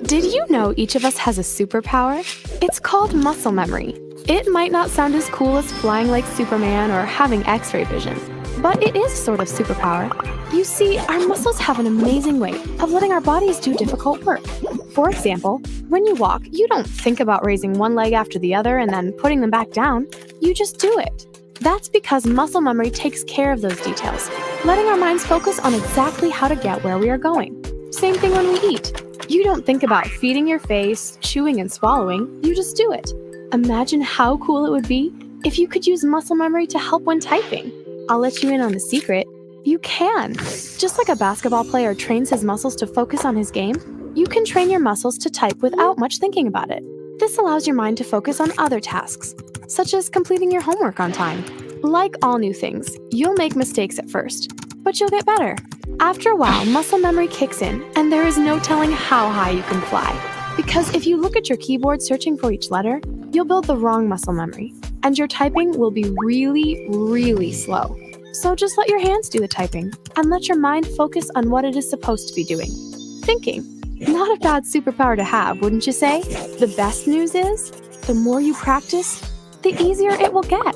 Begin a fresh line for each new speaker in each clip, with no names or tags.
Did you know each of us has a superpower? It's called muscle memory. It might not sound as cool as flying like Superman or having X-ray vision, but it is a sort of superpower. You see, our muscles have an amazing way of letting our bodies do difficult work. For example, when you walk, you don't think about raising one leg after the other and then putting them back down. You just do it. That's because muscle memory takes care of those details, letting our minds focus on exactly how to get where we are going. Same thing when we eat. You don't think about feeding your face, chewing and swallowing, you just do it. Imagine how cool it would be if you could use muscle memory to help when typing. I'll let you in on the secret. You can. Just like a basketball player trains his muscles to focus on his game, you can train your muscles to type without much thinking about it. This allows your mind to focus on other tasks, such as completing your homework on time. Like all new things, you'll make mistakes at first, but you'll get better. After a while, muscle memory kicks in, and there is no telling how high you can fly. Because if you look at your keyboard searching for each letter, you'll build the wrong muscle memory, and your typing will be really, really slow. So just let your hands do the typing, and let your mind focus on what it is supposed to be doing. Thinking. Not a bad superpower to have, wouldn't you say? The best news is, the more you practice, the easier it will get.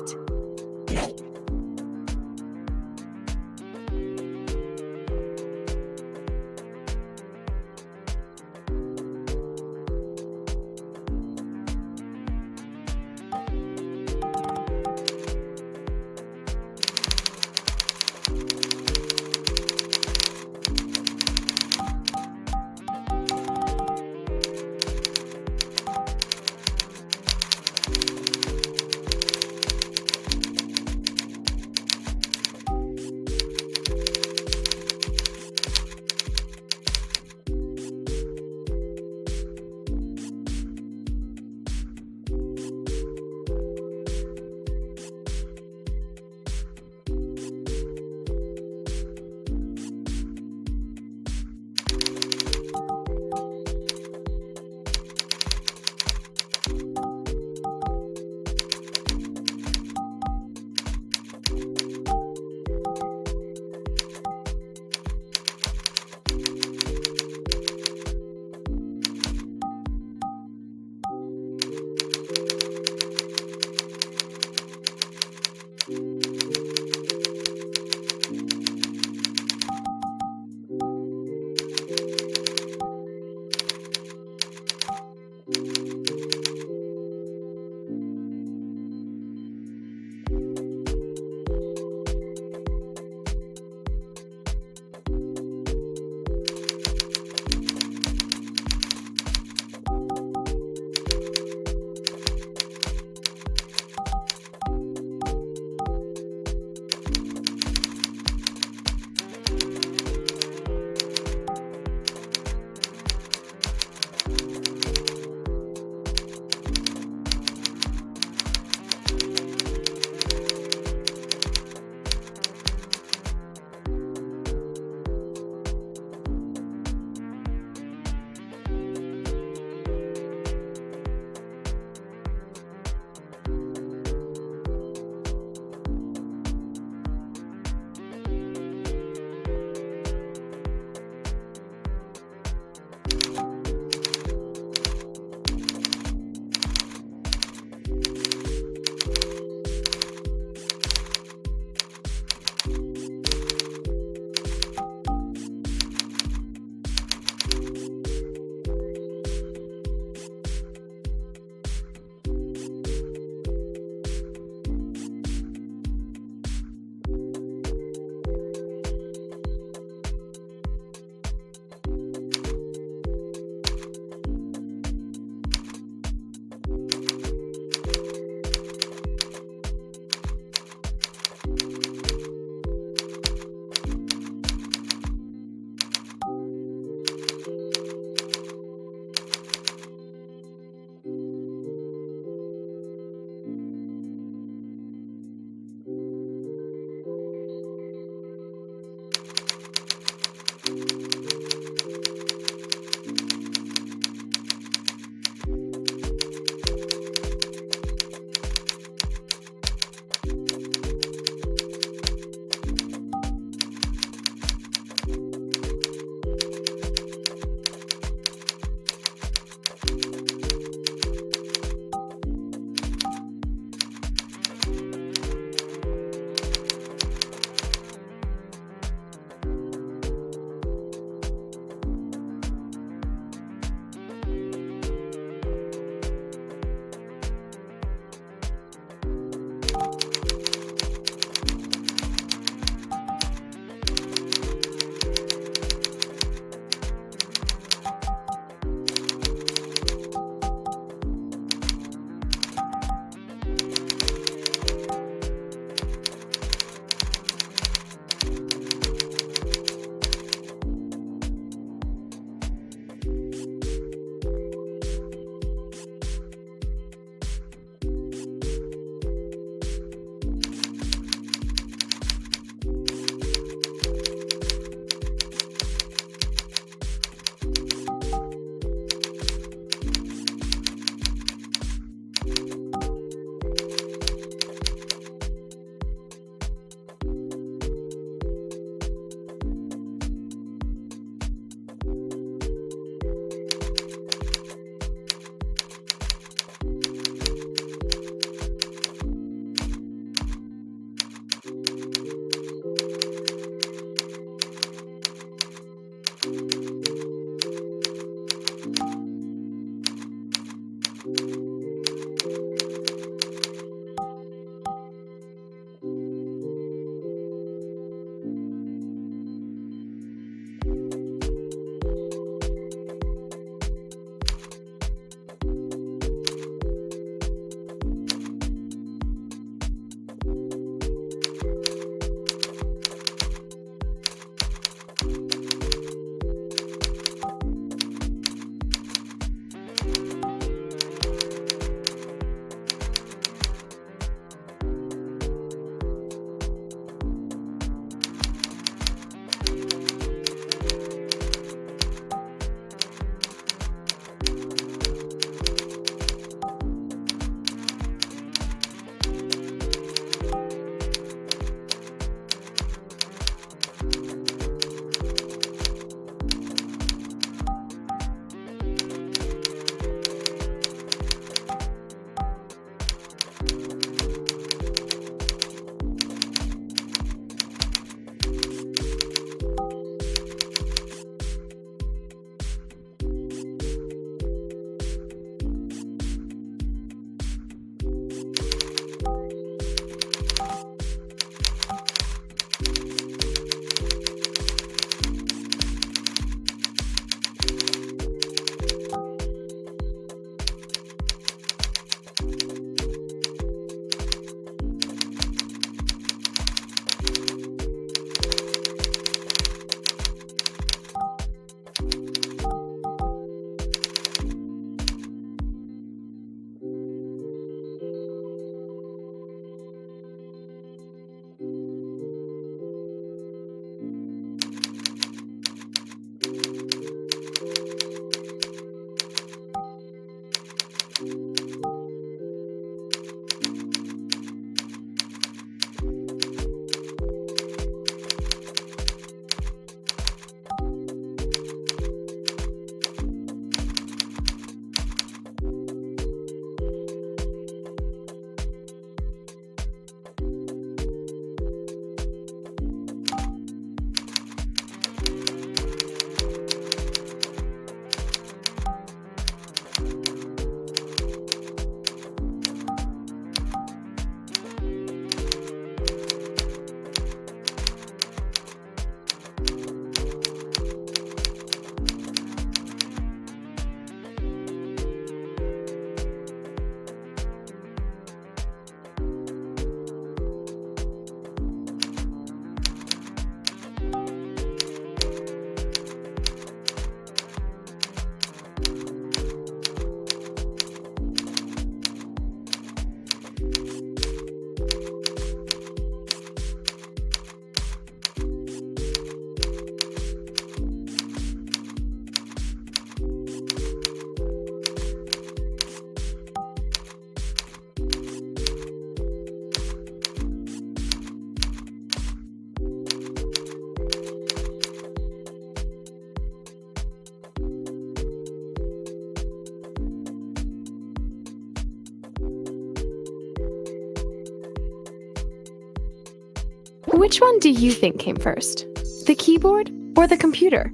Which one do you think came first? The keyboard or the computer?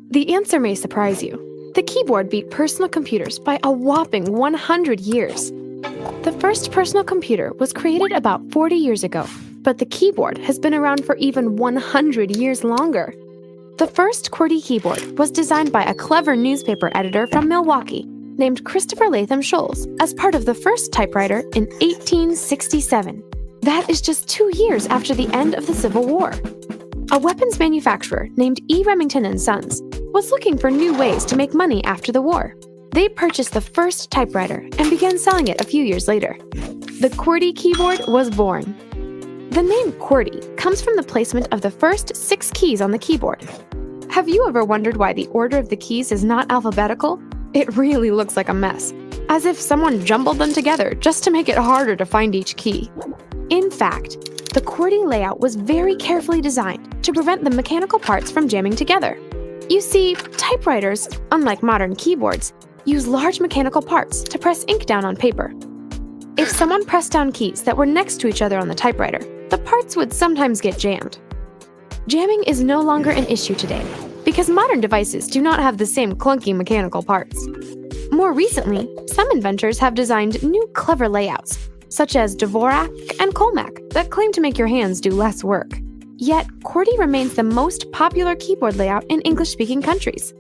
The answer may surprise you. The keyboard beat personal computers by a whopping 100 years. The first personal computer was created about 40 years ago, but the keyboard has been around for even 100 years longer. The first QWERTY keyboard was designed by a clever newspaper editor from Milwaukee named Christopher Latham Scholes as part of the first typewriter in 1867. That is just 2 years after the end of the Civil War. A weapons manufacturer named E. Remington & Sons was looking for new ways to make money after the war. They purchased the first typewriter and began selling it a few years later. The QWERTY keyboard was born. The name QWERTY comes from the placement of the first 6 keys on the keyboard. Have you ever wondered why the order of the keys is not alphabetical? It really looks like a mess, as if someone jumbled them together just to make it harder to find each key. In fact, the QWERTY layout was very carefully designed to prevent the mechanical parts from jamming together. You see, typewriters, unlike modern keyboards, use large mechanical parts to press ink down on paper. If someone pressed down keys that were next to each other on the typewriter, the parts would sometimes get jammed. Jamming is no longer an issue today, because modern devices do not have the same clunky mechanical parts. More recently, some inventors have designed new clever layouts, such as Dvorak and Colmac, that claim to make your hands do less work. Yet, QWERTY remains the most popular keyboard layout in English-speaking countries.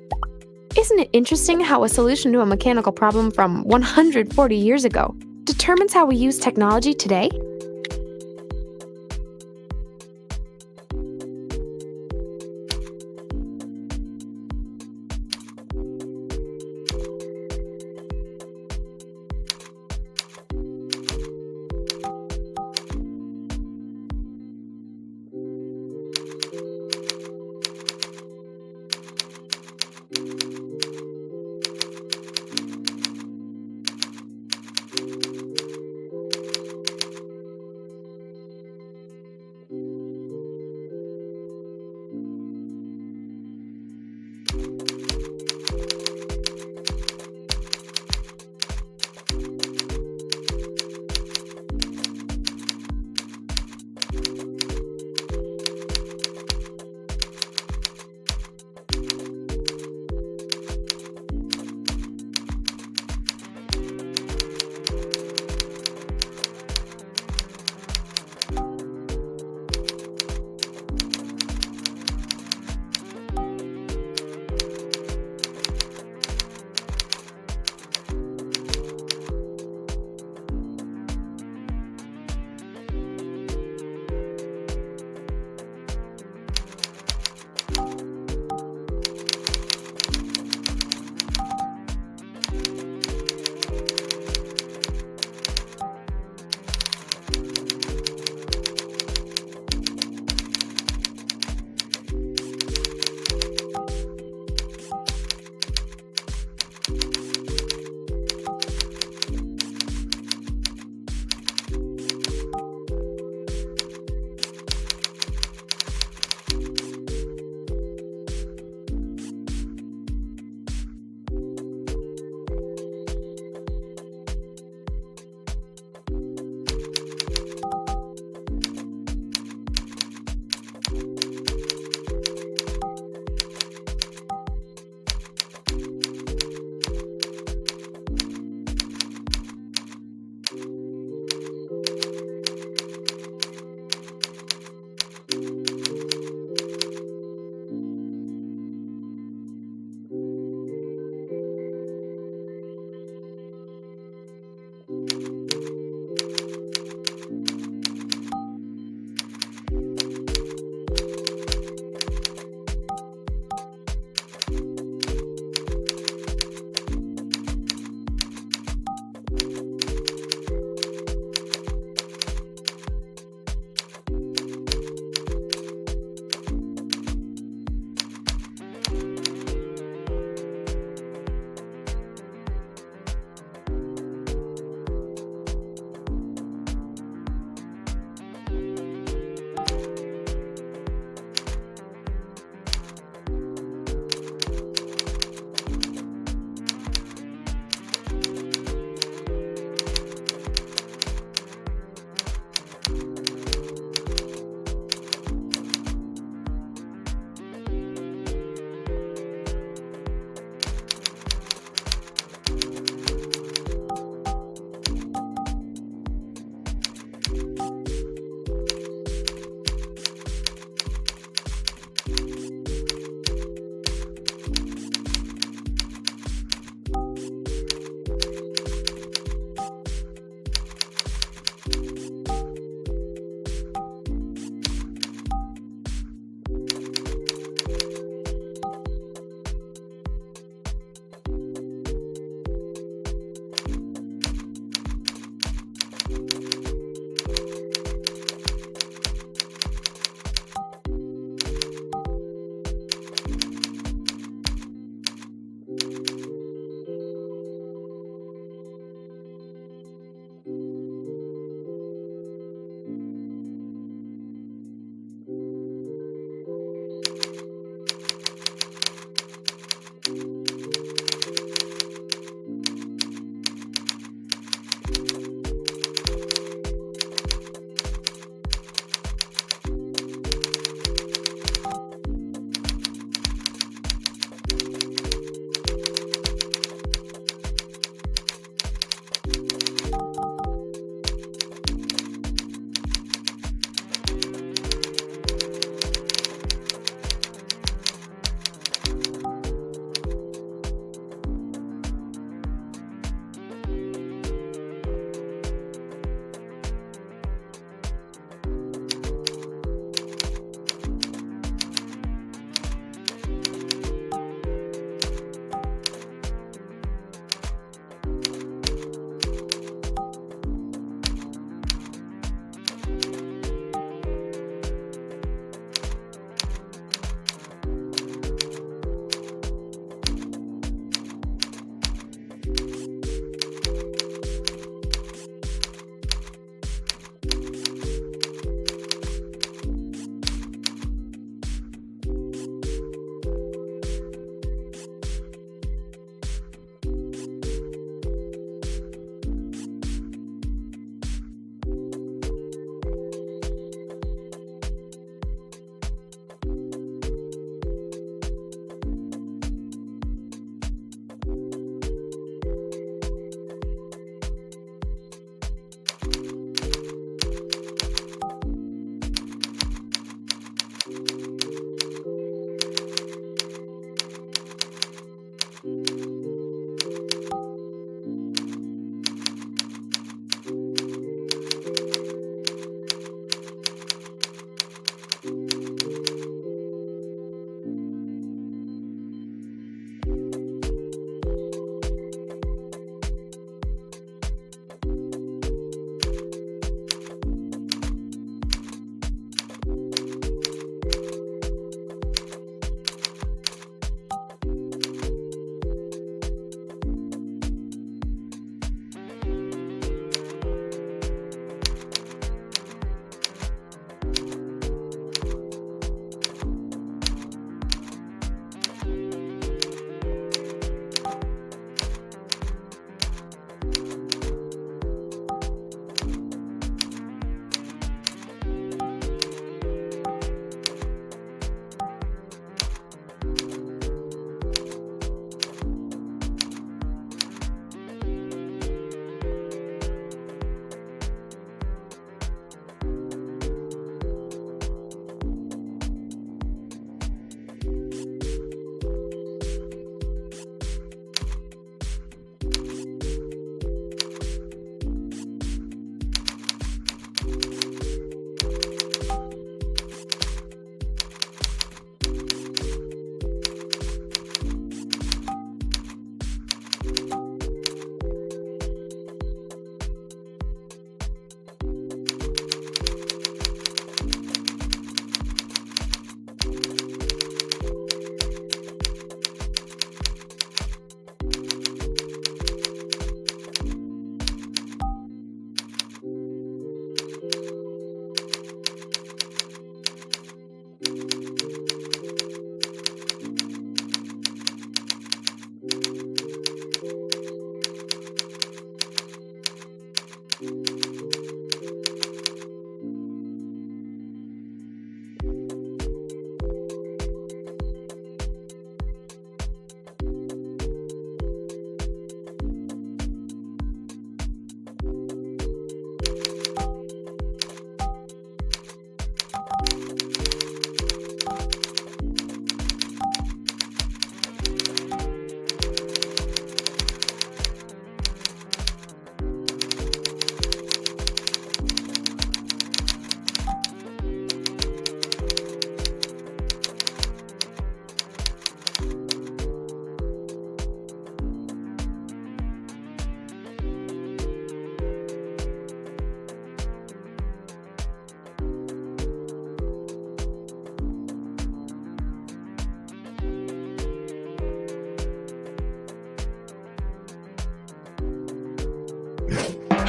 Isn't it interesting how a solution to a mechanical problem from 140 years ago determines how we use technology today?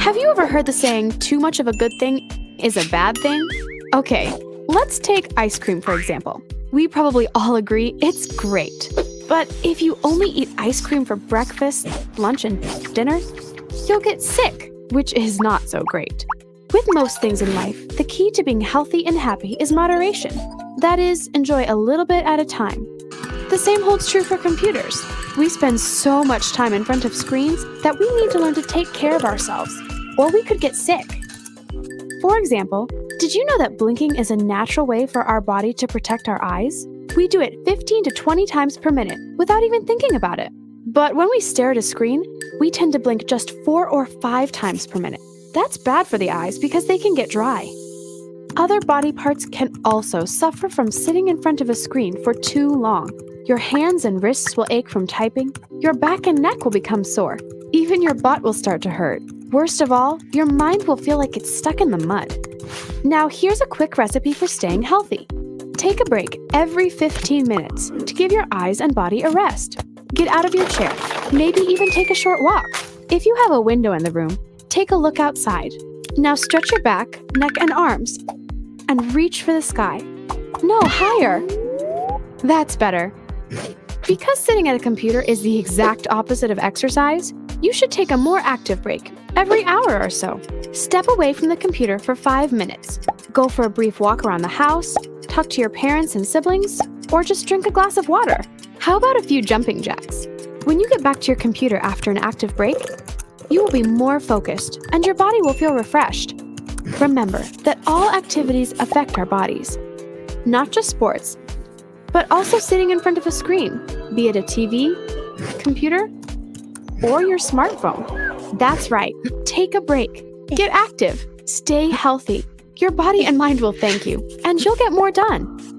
Have you ever heard the saying, too much of a good thing is a bad thing? Okay, let's take ice cream for example. We probably all agree it's great. But if you only eat ice cream for breakfast, lunch, and dinner, you'll get sick, which is not so great. With most things in life, the key to being healthy and happy is moderation. That is, enjoy a little bit at a time. The same holds true for computers. We spend so much time in front of screens that we need to learn to take care of ourselves, or we could get sick. For example, did you know that blinking is a natural way for our body to protect our eyes? We do it 15 to 20 times per minute without even thinking about it. But when we stare at a screen, we tend to blink just 4 or 5 times per minute. That's bad for the eyes because they can get dry. Other body parts can also suffer from sitting in front of a screen for too long. Your hands and wrists will ache from typing, your back and neck will become sore, even your butt will start to hurt. Worst of all, your mind will feel like it's stuck in the mud. Now here's a quick recipe for staying healthy. Take a break every 15 minutes to give your eyes and body a rest. Get out of your chair. Maybe even take a short walk. If you have a window in the room, take a look outside. Now stretch your back, neck, and arms. And reach for the sky. No, higher. That's better. Because sitting at a computer is the exact opposite of exercise, you should take a more active break every hour or so. Step away from the computer for 5 minutes. Go for a brief walk around the house, talk to your parents and siblings, or just drink a glass of water. How about a few jumping jacks? When you get back to your computer after an active break, you will be more focused and your body will feel refreshed. Remember that all activities affect our bodies, not just sports, but also sitting in front of a screen, be it a TV, computer, or your smartphone. That's right, take a break, get active, stay healthy. Your body and mind will thank you, and you'll get more done.